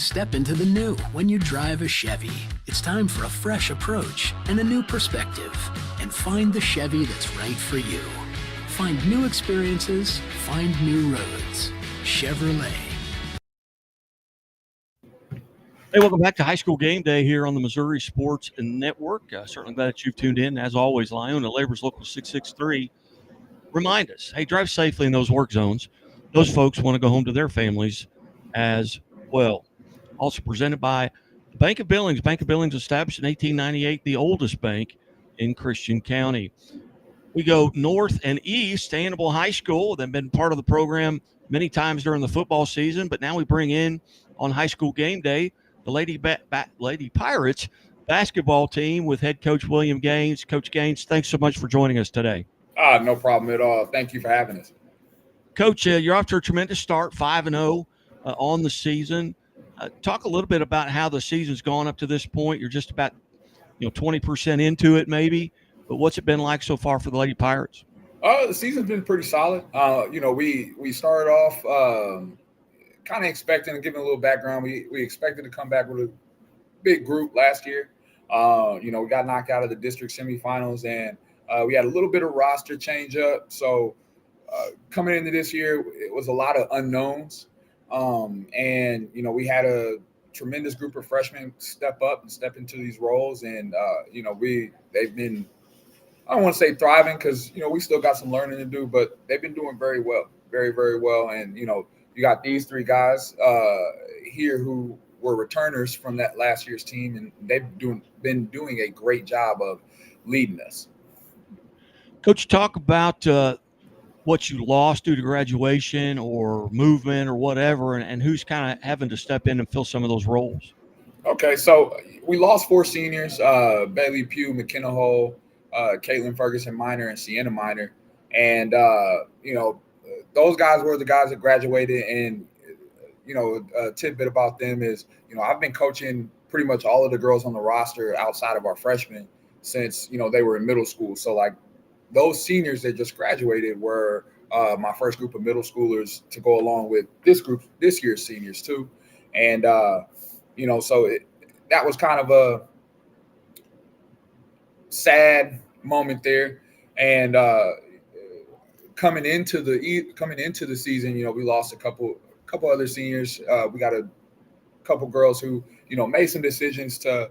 step into the new when you drive a Chevy. It's time for a fresh approach and a new perspective. And find the Chevy that's right for you. Find new experiences, find new roads. Chevrolet. Hey, welcome back to High School Game Day here on the Missouri Sports Network. Certainly glad that you've tuned in. As always, LiUNA, Labor's Local 663. Remind us, hey, drive safely in those work zones. Those folks want to go home to their families as well. Also presented by the Bank of Billings. Bank of Billings established in 1898, the oldest bank in Christian County. We go north and east. Hannibal High School. They've been part of the program many times during the football season, but now we bring in on High School Game Day the Lady Pirates basketball team with head coach William Gaines. Coach Gaines, thanks so much for joining us today. No problem at all. Thank you for having us. Coach, you're off to a tremendous start, 5-0 on the season. Talk a little bit about how the season's gone up to this point. You're just about 20% into it maybe, but what's it been like so far for the Lady Pirates? The season's been pretty solid. We started off kind of expecting, to give a little background, we expected to come back with a big group last year. We got knocked out of the district semifinals, and we had a little bit of roster change up. So coming into this year, it was a lot of unknowns. We had a tremendous group of freshmen step up and step into these roles. And, they've been, I don't want to say thriving because, we still got some learning to do, but they've been doing very well, very, very well. And, you got these three guys here who were returners from that last year's team, and they've been doing a great job of leading us. Coach, talk about what you lost due to graduation or movement or whatever, and who's kind of having to step in and fill some of those roles. Okay, so we lost 4 seniors, Bailey Pugh, McKenna Hull, Caitlin Ferguson Minor, and Sienna Minor. And, those guys were the guys that graduated. And, a tidbit about them is, I've been coaching pretty much all of the girls on the roster outside of our freshmen since, they were in middle school. So, like, those seniors that just graduated were my first group of middle schoolers to go along with this year's seniors too. And, so that was kind of a sad moment there. And coming into the season, we lost a couple other seniors. We got a couple girls who, made some decisions to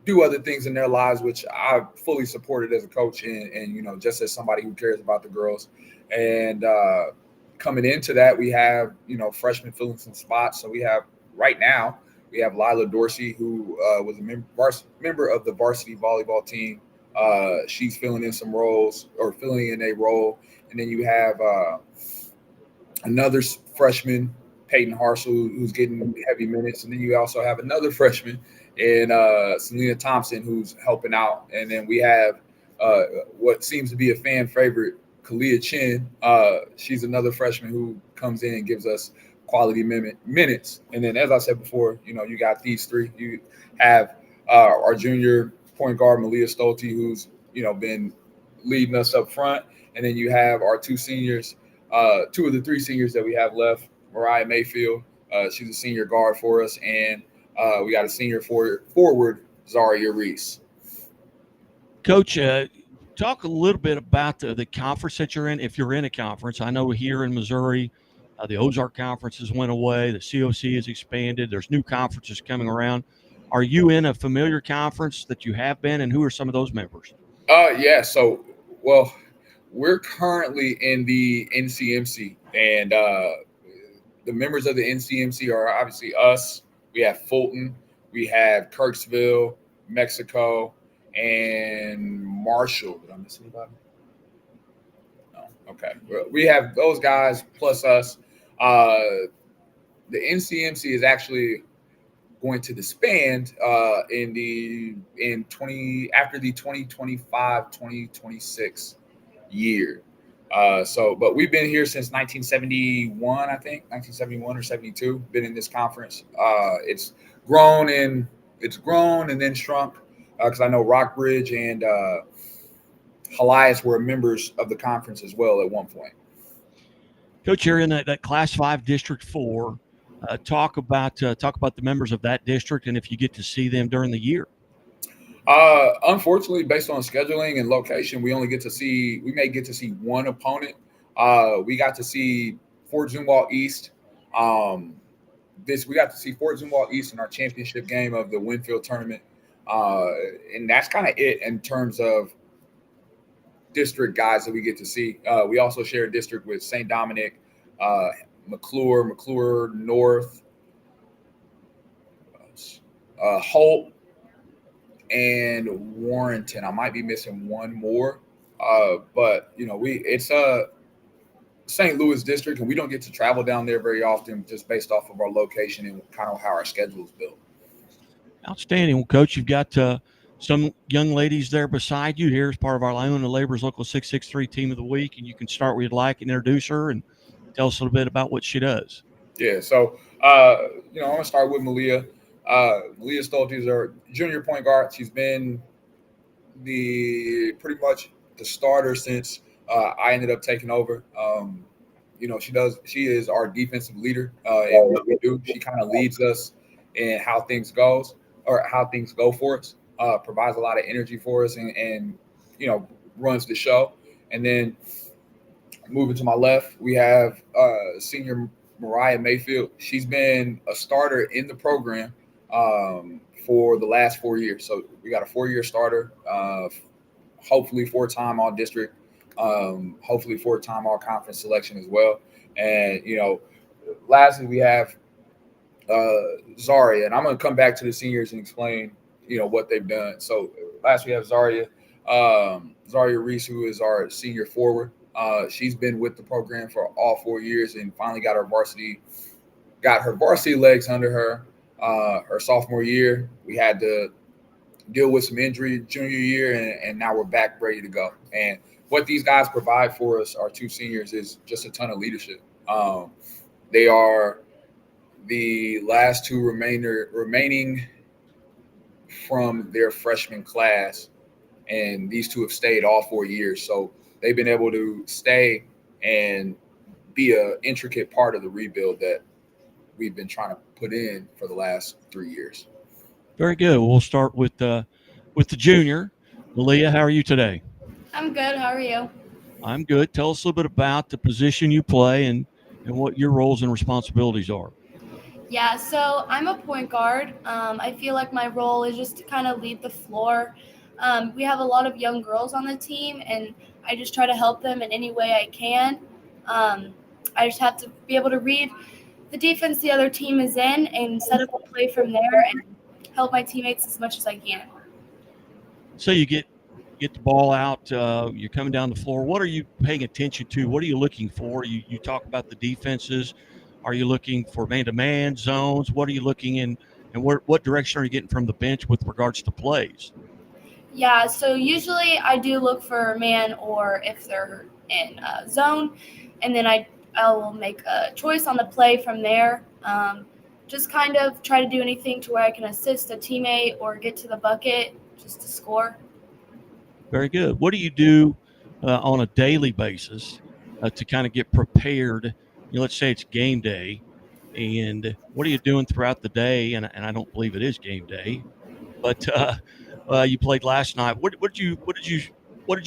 do other things in their lives, which I fully supported as a coach and just as somebody who cares about the girls. And coming into that, we have, freshmen filling some spots. So we have Lila Dorsey, who was a member of the varsity volleyball team. She's filling in a role. And then you have another freshman, Peyton Harshel, who's getting heavy minutes. And then you also have another freshman in Selena Thompson, who's helping out. And then we have what seems to be a fan favorite, Kalia Chin. She's another freshman who comes in and gives us quality minutes. And then, as I said before, you got these three. You have our junior point guard, Malia Stolte, who's, been leading us up front. And then you have our 2 seniors, 2 of the 3 seniors that we have left, Mariah Mayfield. She's a senior guard for us. And we got a senior forward, Zaria Reese. Coach, talk a little bit about the conference that you're in, if you're in a conference. I know here in Missouri, the Ozark conferences went away. The COC has expanded. There's new conferences coming around. Are you in a familiar conference that you have been, and who are some of those members? Yeah. So, we're currently in the NCMC, and the members of the NCMC are obviously us. We have Fulton, we have Kirksville, Mexico, and Marshall. Did I miss anybody? No. Okay. We have those guys plus us. The NCMC is actually going to disband after the 2025-2026 year. But we've been here since 1971, I think, 1971 or 72. Been in this conference. It's grown and then shrunk because I know Rockbridge and Helias were members of the conference as well at one point. Coach, you're in that Class 5 District 4. Talk about the members of that district and if you get to see them during the year. Unfortunately, based on scheduling and location, we may get to see one opponent. We got to see Fort Zumwalt East. We got to see Fort Zumwalt East in our championship game of the Winfield tournament. And that's kind of it in terms of district guys that we get to see. We also share a district with St. Dominic, McClure North, Holt, and Warrenton. I might be missing one more, but it's a St. Louis district, and we don't get to travel down there very often, just based off of our location and kind of how our schedule is built. Outstanding. Well, Coach, you've got some young ladies there beside you here as part of our LiUNA Labor's Local 663 Team of the Week, and you can start where you'd like and introduce her and tell us a little bit about what she does. Yeah, so I'm gonna start with Malia. Malia Stolte is our junior point guard. She's been pretty much the starter since I ended up taking over. She is our defensive leader in what we do. She kind of leads us in how things go for us. Provides a lot of energy for us and runs the show. And then moving to my left, we have senior Mariah Mayfield. She's been a starter in the program for the last 4 years. So we got a 4-year starter, hopefully 4-time all district, hopefully 4-time all conference selection as well. And, lastly, we have Zaria. And I'm going to come back to the seniors and explain, what they've done. So last we have Zaria Reese, who is our senior forward. She's been with the program for all 4 years and finally got her varsity legs under her. Her sophomore year, we had to deal with some injury junior year, and now we're back ready to go. And what these guys provide for us, our 2 seniors, is just a ton of leadership. They are the last 2 remaining from their freshman class, and these 2 have stayed all 4 years. So they've been able to stay and be an intricate part of the rebuild that we've been trying to put in for the last 3 years. Very good. We'll start with the junior. Malia, how are you today? I'm good. How are you? I'm good. Tell us a little bit about the position you play and what your roles and responsibilities are. Yeah, so I'm a point guard. I feel like my role is just to kind of lead the floor. We have a lot of young girls on the team, and I just try to help them in any way I can. I just have to be able to read the defense the other team is in and set up a play from there and help my teammates as much as I can. So you get the ball out, you're coming down the floor. What are you paying attention to? What are you looking for? You talk about the defenses. Are you looking for man-to-man zones? What are you looking in, and what direction are you getting from the bench with regards to plays? Yeah, so usually I do look for man, or if they're in zone, and then I will make a choice on the play from there. Just kind of try to do anything to where I can assist a teammate or get to the bucket just to score. Very good. What do you do on a daily basis to kind of get prepared? Let's say it's game day, and what are you doing throughout the day? And I don't believe it is game day, but you played last night. What did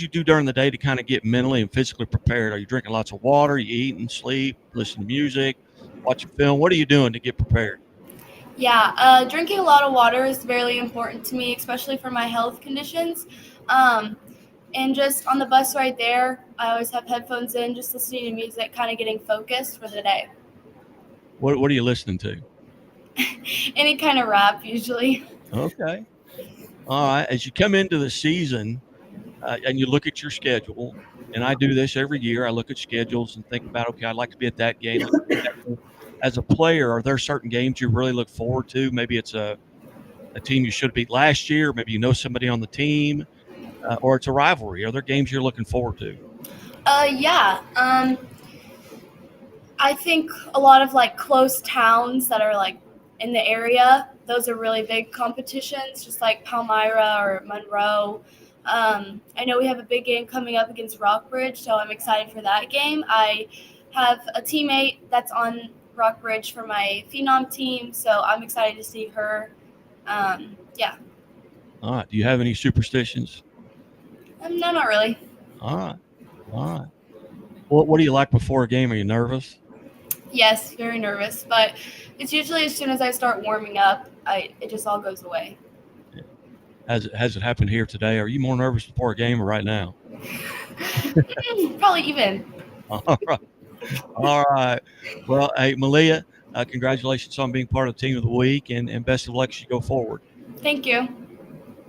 you do during the day to kind of get mentally and physically prepared? Are you drinking lots of water? Are you eating, sleep, listen to music, watching film? What are you doing to get prepared? Yeah, drinking a lot of water is very important to me, especially for my health conditions. And just on the bus right there, I always have headphones in, just listening to music, kind of getting focused for the day. What are you listening to? Any kind of rap, usually. Okay. All right. As you come into the season and you look at your schedule, and I do this every year, I look at schedules and think about, okay, I'd like to be at that game. As a player, are there certain games you really look forward to? Maybe it's a team you should have beat last year. Maybe you know somebody on the team. Or it's a rivalry. Are there games you're looking forward to? Yeah. I think a lot of close towns that are in the area, those are really big competitions, just like Palmyra or Monroe. I know we have a big game coming up against Rockbridge, so I'm excited for that game. I have a teammate that's on Rockbridge for my Phenom team, so I'm excited to see her. Yeah. All right. Do you have any superstitions? No, not really. All right. All right. What do you like before a game? Are you nervous? Yes, very nervous, but it's usually as soon as I start warming up, it just all goes away. Has it happened here today? Are you more nervous before a game or right now? Probably even. All right. All right. Well, hey, Malia, congratulations on being part of the team of the week, and best of luck as you go forward. Thank you.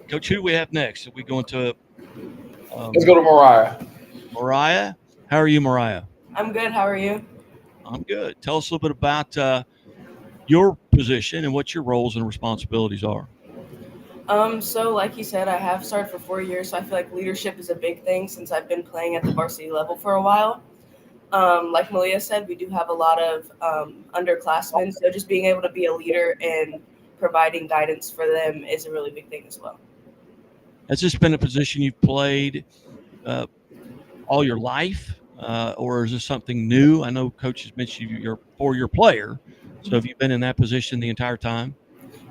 Coach, who do we have next? Are we going to Let's go to Mariah. Mariah? How are you, Mariah? I'm good. How are you? I'm good. Tell us a little bit about your position and what your roles and responsibilities are. So like you said, I have started for 4 years, so I feel like leadership is a big thing since I've been playing at the varsity level for a while. Like Malia said, we do have a lot of underclassmen, so just being able to be a leader and providing guidance for them is a really big thing as well. Has this been a position you've played all your life, or is this something new? I know Coach has mentioned you're a 4-year player, so have you been in that position the entire time?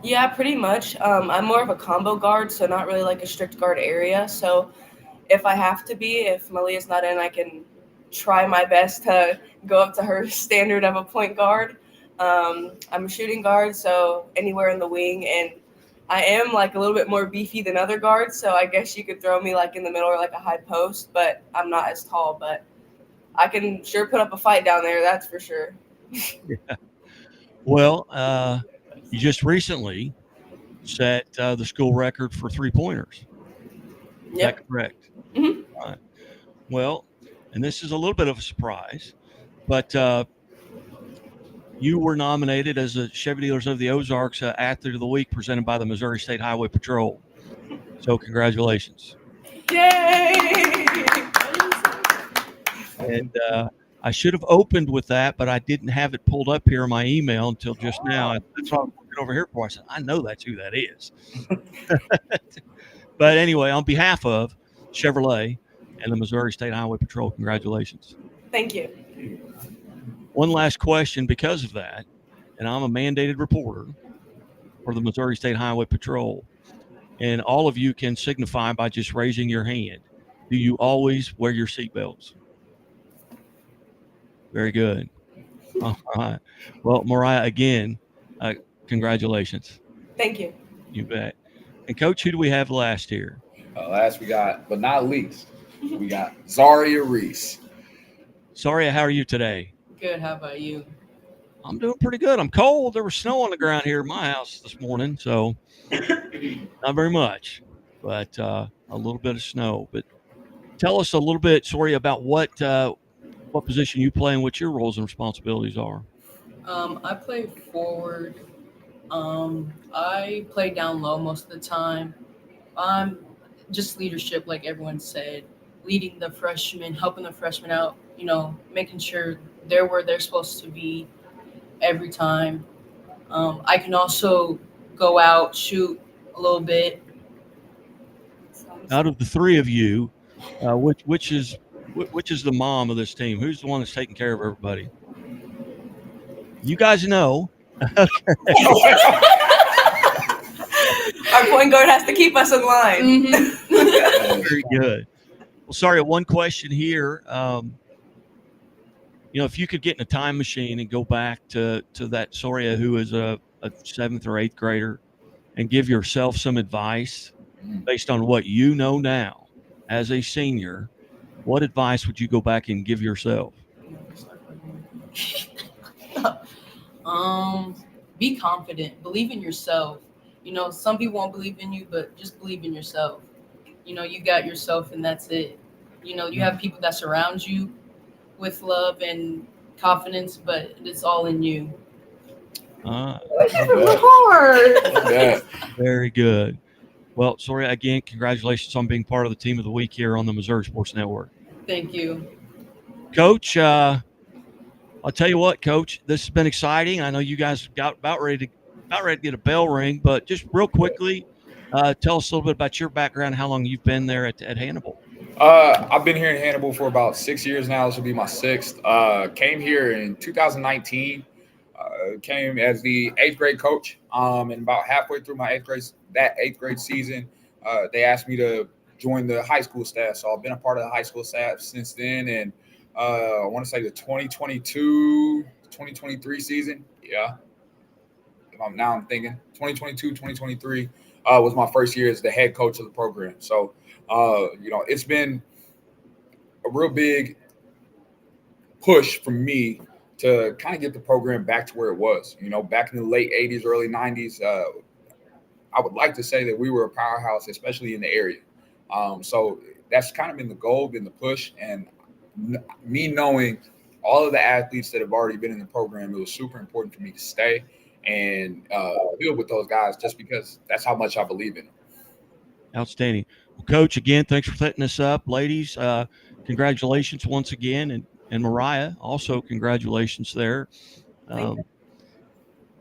Yeah, pretty much. I'm more of a combo guard, so not really like a strict guard area. So if I have to be, if Malia's not in, I can try my best to go up to her standard of a point guard. I'm a shooting guard, so anywhere in the wing, and I am like a little bit more beefy than other guards, so I guess you could throw me like in the middle or like a high post, but I'm not as tall, but I can sure put up a fight down there, that's for sure. Yeah. Well, you just recently set the school record for 3-pointers. Is Yep. that correct? Mhm. All right. Well, and this is a little bit of a surprise, but you were nominated as a Chevy Dealers of the Ozarks Athlete of the Week presented by the Missouri State Highway Patrol. So congratulations. Yay! And I should have opened with that, but I didn't have it pulled up here in my email until just now. That's what I'm looking over here for. I said, I know that's who that is. But anyway, on behalf of Chevrolet and the Missouri State Highway Patrol, congratulations. Thank you. One last question because of that, and I'm a mandated reporter for the Missouri State Highway Patrol, and all of you can signify by just raising your hand. Do you always wear your seatbelts? Very good. All right. Well, Mariah, again, congratulations. Thank you. You bet. And Coach, who do we have last here? Last we got, but not least, we got Zaria Reese. Zaria, how are you today? Good. How about you? I'm doing pretty good. I'm cold. There was snow on the ground here at my house this morning, so not very much, but a little bit of snow. But tell us a little bit, Zaria, about what position you play and what your roles and responsibilities are. I play forward. I play down low most of the time. Just leadership, like everyone said, leading the freshmen, helping the freshmen out, making sure they're where they're supposed to be every time. I can also go out, shoot a little bit. Out of the three of you, which is the mom of this team? Who's the one that's taking care of everybody? You guys know. Our point guard has to keep us in line. Mm-hmm. Very good. Well, sorry, one question here. If you could get in a time machine and go back to that Zaria who is a 7th or 8th grader and give yourself some advice based on what you know now as a senior, what advice would you go back and give yourself? Be confident. Believe in yourself. Some people won't believe in you, but just believe in yourself. You got yourself and that's it. You have people that surround you with love and confidence, but it's all in you. Very good. Well, Zaria, again, congratulations on being part of the team of the week here on the Missouri Sports Network. Thank you. Coach, I'll tell you what, Coach, this has been exciting. I know you guys got about ready to get a bell ring, but just real quickly, tell us a little bit about your background, how long you've been there at Hannibal. I've been here in Hannibal for about 6 years now. This will be my 6th. Came here in 2019. came as the 8th grade coach. And about halfway through my 8th grade season, they asked me to join the high school staff. So I've been a part of the high school staff since then. And I want to say the 2022-2023 season. Yeah. Now I'm thinking 2022-2023 was my first year as the head coach of the program. So, it's been a real big push for me to kind of get the program back to where it was. Back in the late 80s, early 90s, I would like to say that we were a powerhouse, especially in the area. So that's kind of been the goal, been the push. And me knowing all of the athletes that have already been in the program, it was super important for me to stay and build with those guys just because that's how much I believe in them. Outstanding. Well, Coach, again, thanks for setting us up. Ladies, congratulations once again. And Mariah, also congratulations there.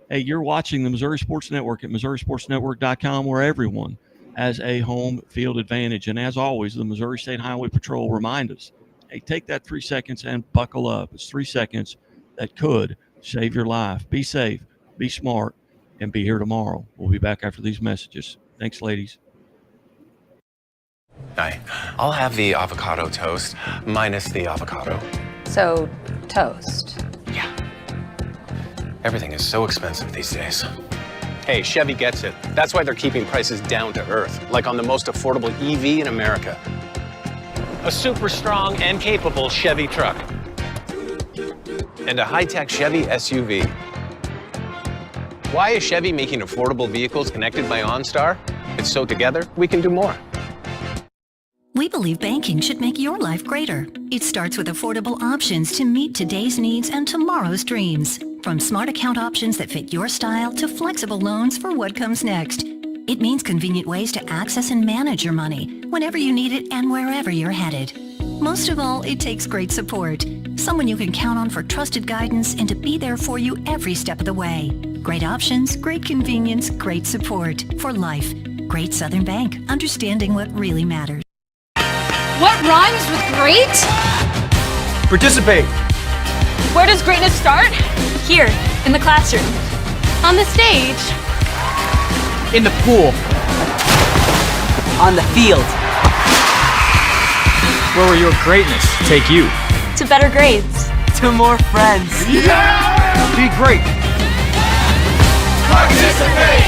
Hey, you're watching the Missouri Sports Network at MissouriSportsNetwork.com, where everyone has a home field advantage. And as always, the Missouri State Highway Patrol remind us, hey, take that 3 seconds and buckle up. It's 3 seconds that could save your life. Be safe, be smart, and be here tomorrow. We'll be back after these messages. Thanks, ladies. Hi, I'll have the avocado toast minus the avocado. So, toast. Yeah. Everything is so expensive these days. Hey, Chevy gets it. That's why they're keeping prices down to earth, like on the most affordable EV in America. A super strong and capable Chevy truck. And a high-tech Chevy SUV. Why is Chevy making affordable vehicles connected by OnStar? It's so together we can do more. We believe banking should make your life greater. It starts with affordable options to meet today's needs and tomorrow's dreams. From smart account options that fit your style to flexible loans for what comes next. It means convenient ways to access and manage your money whenever you need it and wherever you're headed. Most of all, it takes great support. Someone you can count on for trusted guidance and to be there for you every step of the way. Great options, great convenience, great support for life. Great Southern Bank, understanding what really matters. What rhymes with great? Participate. Where does greatness start? Here, in the classroom. On the stage. In the pool. On the field. Where will your greatness take you? To better grades. To more friends. Yeah! Be great. Participate!